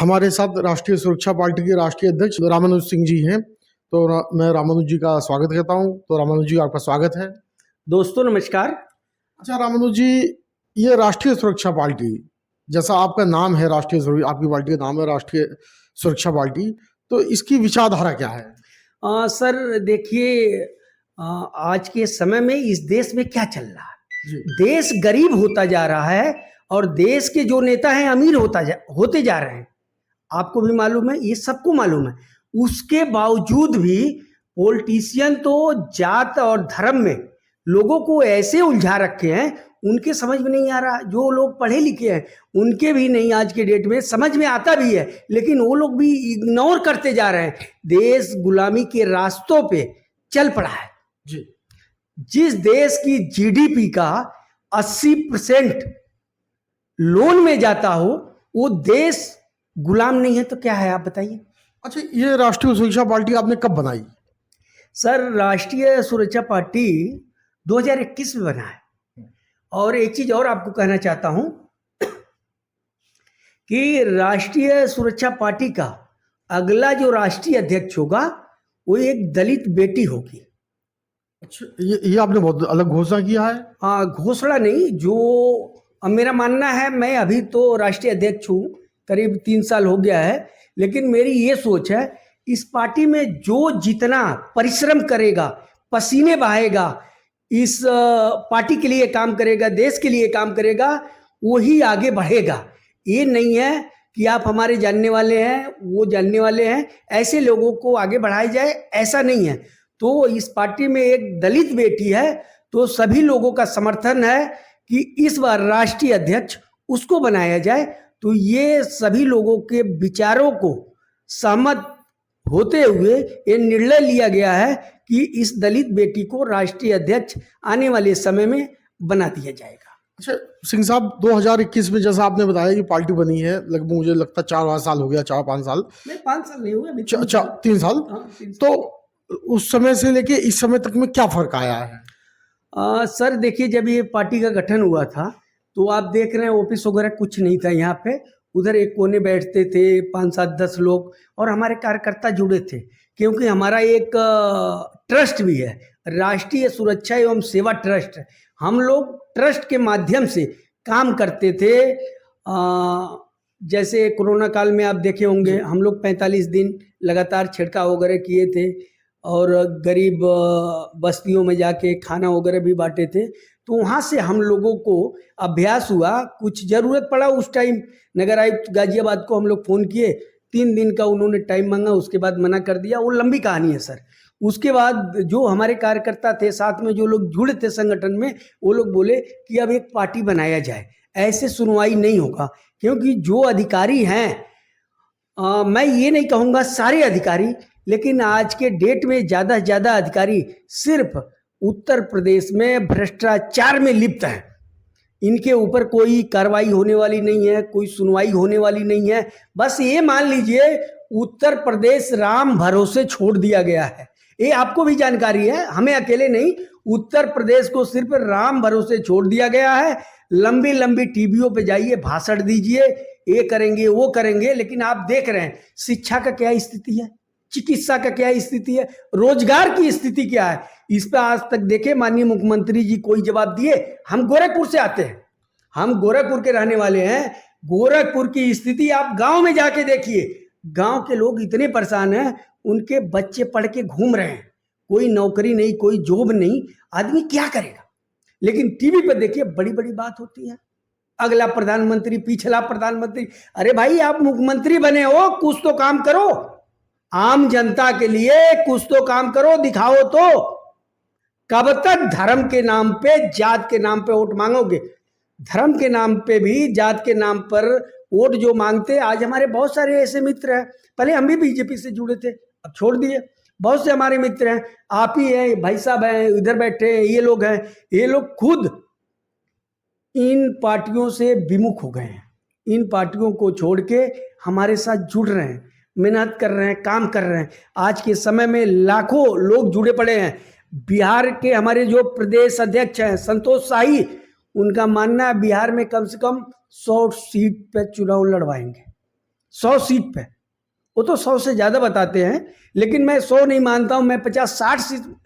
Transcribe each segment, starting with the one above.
हमारे साथ राष्ट्रीय सुरक्षा पार्टी के राष्ट्रीय अध्यक्ष रामानुज सिंह जी हैं। तो मैं रामानुज जी का स्वागत करता हूं। तो रामानुज जी, आपका स्वागत है। दोस्तों नमस्कार। अच्छा रामानुज जी, ये राष्ट्रीय सुरक्षा पार्टी, जैसा आपका नाम है, आपकी पार्टी का नाम है राष्ट्रीय सुरक्षा पार्टी, तो इसकी विचारधारा क्या है? सर देखिए, आज के समय में इस देश में क्या चल रहा है। देश गरीब होता जा रहा है और देश के जो नेता हैं अमीर होते जा रहे हैं। आपको भी मालूम है, ये सबको मालूम है। उसके बावजूद भी पॉलिटिशियन तो जात और धर्म में लोगों को ऐसे उलझा रखे हैं, उनके समझ में नहीं आ रहा। जो लोग पढ़े लिखे हैं उनके भी नहीं, आज के डेट में समझ में आता भी है, लेकिन वो लोग भी इग्नोर करते जा रहे हैं। देश गुलामी के रास्तों पे चल पड़ा है जी। जिस देश की जीडीपी का 80% लोन में जाता हो, वो देश गुलाम नहीं है तो क्या है, आप बताइए। अच्छा, ये राष्ट्रीय सुरक्षा पार्टी आपने कब बनाई? सर, राष्ट्रीय सुरक्षा पार्टी 2021 में बना है। और एक चीज और आपको कहना चाहता हूं कि राष्ट्रीय सुरक्षा पार्टी का अगला जो राष्ट्रीय अध्यक्ष होगा वो एक दलित बेटी होगी। अच्छा, ये आपने बहुत अलग घोषणा किया है। हाँ, घोषणा नहीं, जो अब मेरा मानना है, मैं अभी तो राष्ट्रीय अध्यक्ष हूँ, करीब 3 साल हो गया है, लेकिन मेरी ये सोच है, इस पार्टी में जो जितना परिश्रम करेगा, पसीने बहाएगा, इस पार्टी के लिए काम करेगा, देश के लिए काम करेगा, वही आगे बढ़ेगा। ये नहीं है कि आप हमारे जानने वाले हैं, वो जानने वाले हैं, ऐसे लोगों को आगे बढ़ाया जाए, ऐसा नहीं है। तो इस पार्टी में एक दलित बेटी है, तो सभी लोगों का समर्थन है कि इस बार राष्ट्रीय अध्यक्ष उसको बनाया जाए। तो ये सभी लोगों के विचारों को सहमत होते हुए ये निर्णय लिया गया है कि इस दलित बेटी को राष्ट्रीय अध्यक्ष आने वाले समय में बना दिया जाएगा। अच्छा सिंह साहब, 2021 में जैसा आपने बताया कि पार्टी बनी है, लगभग मुझे लगता है 4 साल हो गया, 4-5 साल। नहीं, 5 साल नहीं हुए, 3 साल। तो उस समय से लेके इस समय तक में क्या फर्क आया है? सर देखिए, जब ये पार्टी का गठन हुआ था तो आप देख रहे हैं ऑफिस वगैरह कुछ नहीं था यहाँ पे। उधर एक कोने बैठते थे 5-7-10 लोग, और हमारे कार्यकर्ता जुड़े थे, क्योंकि हमारा एक ट्रस्ट भी है, राष्ट्रीय सुरक्षा एवं सेवा ट्रस्ट। हम लोग ट्रस्ट के माध्यम से काम करते थे। जैसे कोरोना काल में आप देखे होंगे, हम लोग 45 दिन लगातार छिड़काव वगैरह किए थे और गरीब बस्तियों में जाके खाना वगैरह भी बांटे थे। तो वहाँ से हम लोगों को अभ्यास हुआ। कुछ ज़रूरत पड़ा उस टाइम, नगर आयुक्त गाजियाबाद को हम लोग फ़ोन किए, 3 दिन का उन्होंने टाइम मांगा, उसके बाद मना कर दिया। वो लंबी कहानी है सर। उसके बाद जो हमारे कार्यकर्ता थे, साथ में जो लोग जुड़े थे संगठन में, वो लोग बोले कि अब एक पार्टी बनाया जाए, ऐसे सुनवाई नहीं होगा। क्योंकि जो अधिकारी हैं, मैं ये नहीं कहूँगा सारे अधिकारी, लेकिन आज के डेट में ज़्यादा से ज़्यादा अधिकारी सिर्फ उत्तर प्रदेश में भ्रष्टाचार में लिप्त हैं। इनके ऊपर कोई कार्रवाई होने वाली नहीं है, कोई सुनवाई होने वाली नहीं है। बस ये मान लीजिए, उत्तर प्रदेश राम भरोसे छोड़ दिया गया है। ये आपको भी जानकारी है, हमें अकेले नहीं, उत्तर प्रदेश को सिर्फ राम भरोसे छोड़ दिया गया है। लंबी लंबी टीवियों पे जाइए, भाषण दीजिए, ये करेंगे वो करेंगे, लेकिन आप देख रहे हैं शिक्षा का क्या स्थिति है, चिकित्सा का क्या स्थिति है, रोजगार की स्थिति क्या है। इस पर आज तक देखे माननीय मुख्यमंत्री जी कोई जवाब दिए? हम गोरखपुर से आते हैं, हम गोरखपुर के रहने वाले हैं। गोरखपुर की स्थिति आप गांव में जाके देखिए, गांव के लोग इतने परेशान हैं, उनके बच्चे पढ़ के घूम रहे हैं, कोई नौकरी नहीं, कोई जॉब नहीं, आदमी क्या करेगा। लेकिन टीवी पर देखिए बड़ी बड़ी बात होती है, अगला प्रधानमंत्री, पिछला प्रधानमंत्री। अरे भाई, आप मुख्यमंत्री बने हो, कुछ तो काम करो, आम जनता के लिए कुछ तो काम करो, दिखाओ तो। कब तक धर्म के नाम पे, जात के नाम पे वोट मांगोगे? धर्म के नाम पे भी, जात के नाम पर वोट जो मांगते, आज हमारे बहुत सारे ऐसे मित्र हैं, पहले हम भी बीजेपी से जुड़े थे, अब छोड़ दिए। बहुत से हमारे मित्र हैं, आप ही हैं, भाई साहब हैं, इधर बैठे हैं, ये लोग हैं, ये लोग खुद इन पार्टियों से विमुख हो गए हैं। इन पार्टियों को छोड़ के हमारे साथ जुड़ रहे हैं, मेहनत कर रहे हैं, काम कर रहे हैं। आज के समय में लाखों लोग जुड़े पड़े हैं। बिहार के हमारे जो प्रदेश अध्यक्ष हैं संतोष शाही, उनका मानना है बिहार में कम से कम 100 सीट पे चुनाव लड़वाएंगे। 100 सीट पे। वो तो 100 से ज़्यादा बताते हैं, लेकिन मैं 100 नहीं मानता हूँ, मैं 50-60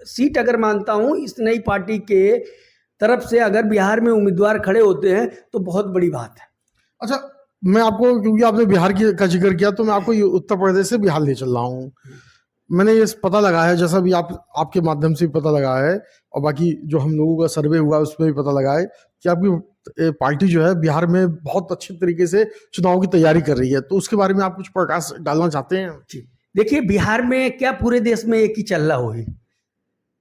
सीट अगर मानता हूँ। इस नई पार्टी के तरफ से अगर बिहार में उम्मीदवार खड़े होते हैं तो बहुत बड़ी बात है। अच्छा, मैं आपको, क्योंकि आपने बिहार का जिक्र किया, तो मैं आपको ये उत्तर प्रदेश से बिहार ले चल रहा हूँ। मैंने ये पता लगा है, जैसा भी आपके माध्यम से भी पता लगा है और बाकी जो हम लोगों का सर्वे हुआ उसमें भी पता लगा है कि आपकी पार्टी जो है बिहार में बहुत अच्छे तरीके से चुनाव की तैयारी कर रही है। तो उसके बारे में आप कुछ प्रकाश डालना चाहते हैं? जी, देखिए, बिहार में क्या पूरे देश में एक ही चल रहा होगी।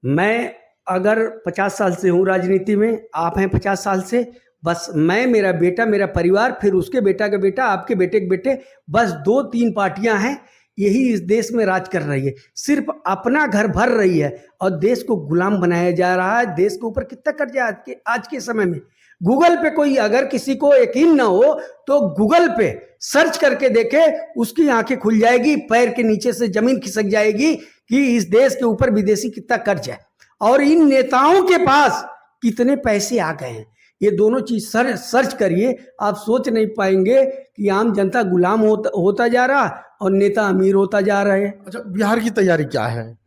मैं अगर 50 साल से हूँ राजनीति में, आप हैं 50 साल से, बस मैं, मेरा बेटा, मेरा परिवार, फिर उसके बेटा का बेटा, आपके बेटे के बेटे, बस 2-3 पार्टियां हैं, यही इस देश में राज कर रही है। सिर्फ अपना घर भर रही है और देश को गुलाम बनाया जा रहा है। देश के ऊपर कितना कर्जा है आज के समय में। गूगल पे कोई अगर किसी को यकीन ना हो तो गूगल पे सर्च करके देखे, उसकी आंखें खुल जाएगी, पैर के नीचे से जमीन खिसक जाएगी कि इस देश के ऊपर विदेशी कितना कर्ज है और इन नेताओं के पास कितने पैसे आ गए हैं। ये दोनों चीज सर्च करिए, आप सोच नहीं पाएंगे कि आम जनता गुलाम होता जा रहा और नेता अमीर होता जा रहे हैं। अच्छा, बिहार की तैयारी क्या है?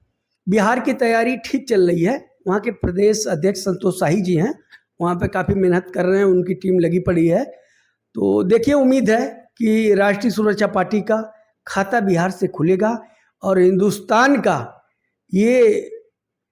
बिहार की तैयारी ठीक चल रही है। वहाँ के प्रदेश अध्यक्ष संतोष शाही जी हैं, वहाँ पे काफ़ी मेहनत कर रहे हैं, उनकी टीम लगी पड़ी है। तो देखिए, उम्मीद है कि राष्ट्रीय सुरक्षा पार्टी का खाता बिहार से खुलेगा और हिंदुस्तान का, ये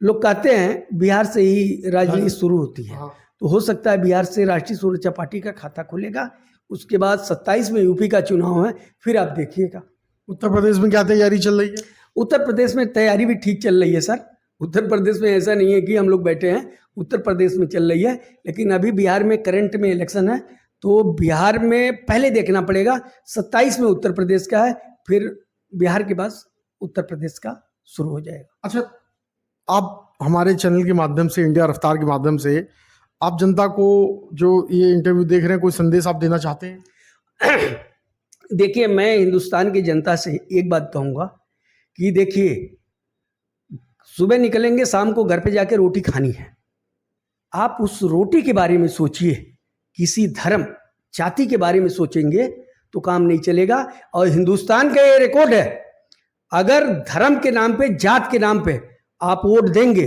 लोग कहते हैं बिहार से ही राजनीति शुरू होती है, तो हो सकता है बिहार से राष्ट्रीय सुरक्षा पार्टी का खाता खुलेगा। उसके बाद 27 में यूपी का चुनाव है, फिर आप देखिएगा। उत्तर प्रदेश में क्या तैयारी चल रही है? उत्तर प्रदेश में तैयारी भी ठीक चल रही है सर। उत्तर प्रदेश में ऐसा नहीं है कि हम लोग बैठे हैं, उत्तर प्रदेश में चल रही है। लेकिन अभी बिहार में करंट में इलेक्शन है, तो बिहार में पहले देखना पड़ेगा। 27 में उत्तर प्रदेश का है, फिर बिहार के बाद उत्तर प्रदेश का शुरू हो जाएगा। अच्छा, आप हमारे चैनल के माध्यम से, इंडिया रफ्तार के माध्यम से, आप जनता को जो ये इंटरव्यू देख रहे हैं, कोई संदेश आप देना चाहते हैं? देखिए, मैं हिंदुस्तान की जनता से एक बात कहूँगा कि देखिए, सुबह निकलेंगे, शाम को घर पे जाके रोटी खानी है। आप उस रोटी के बारे में सोचिए, किसी धर्म जाति के बारे में सोचेंगे तो काम नहीं चलेगा। और हिंदुस्तान का ये रिकॉर्ड है, अगर धर्म के नाम पे, जात के नाम पे आप वोट देंगे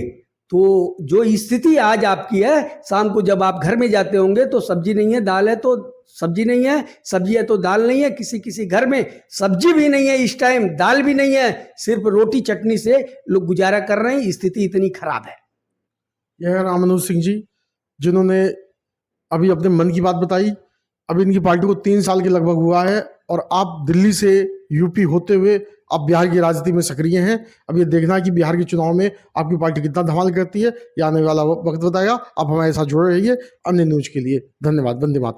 तो जो स्थिति आज आपकी है, शाम को जब आप घर में जाते होंगे तो सब्जी नहीं है, दाल है तो सब्जी नहीं है, सब्जी है तो दाल नहीं है, किसी घर में सब्जी भी नहीं है इस टाइम, दाल भी नहीं है, सिर्फ रोटी चटनी से लोग गुजारा कर रहे हैं। स्थिति इतनी खराब है। यह राममनोहर सिंह जी, जिन्होंने अभी अपने मन की बात बताई। अभी इनकी पार्टी को 3 साल के लगभग हुआ है और आप दिल्ली से यूपी होते हुए आप बिहार की राजनीति में सक्रिय हैं। अब ये देखना है कि बिहार के चुनाव में आपकी पार्टी कितना धमाल करती है, ये आने वाला वक्त बताएगा। आप हमारे साथ जुड़े रहिए अन्य न्यूज के लिए। धन्यवाद। वंदे मातरम।